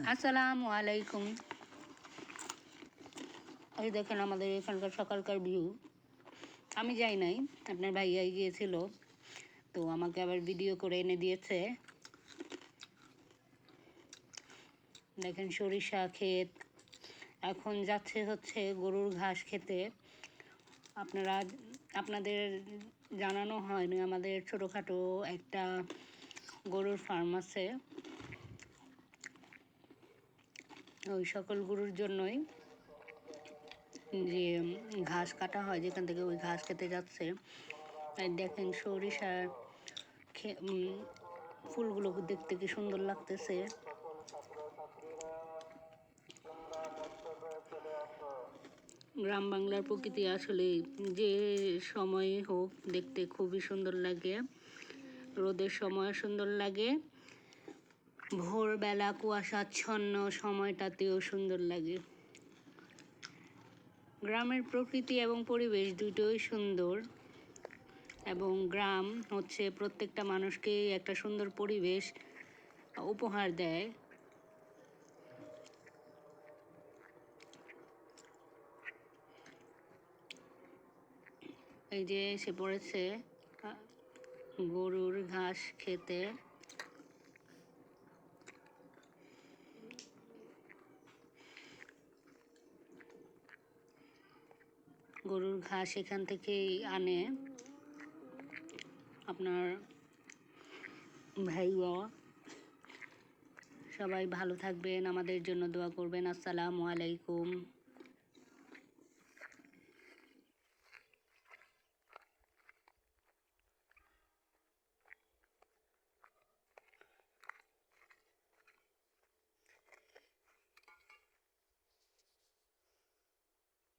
আসসালামু আলাইকুম। এই দেখেন আমাদের এখানকার সকালকার ভিউ। আমি যাই নাই, আপনার ভাইয়াই গিয়েছিল, তো আমাকে আবার ভিডিও করে এনে দিয়েছে। দেখেন সরিষা ক্ষেত, এখন যাচ্ছে হচ্ছে গরুর ঘাস খেতে। আপনাদের জানানো হয়নি, আমাদের ছোটোখাটো একটা গরুর ফার্ম আছে। ওই সকল গরুর জন্যই যে ঘাস কাটা হয়, যেখান থেকে ওই ঘাস খেতে যাচ্ছে। আর দেখেন সরিষার ফুলগুলো দেখতে কি সুন্দর লাগতেছে। গ্রাম বাংলার প্রকৃতি আসলে যে সময়ে হোক দেখতে খুবই সুন্দর লাগে। রোদের সময় সুন্দর লাগে, ভোরবেলা কুয়াশাচ্ছন্ন সময়টাতেও সুন্দর লাগে। গ্রামের প্রকৃতি এবং পরিবেশ দুটোই সুন্দর, এবং গ্রাম হচ্ছে প্রত্যেকটা মানুষকে একটা সুন্দর পরিবেশ উপহার দেয়। এই যে এসে পড়েছে গরুর ঘাস খেতে। গরুর ঘাস এখান থেকেই আনে আপনার ভাইয়া। সবাই ভালো থাকবেন, আমাদের জন্য দোয়া করবেন। আসসালামু আলাইকুম।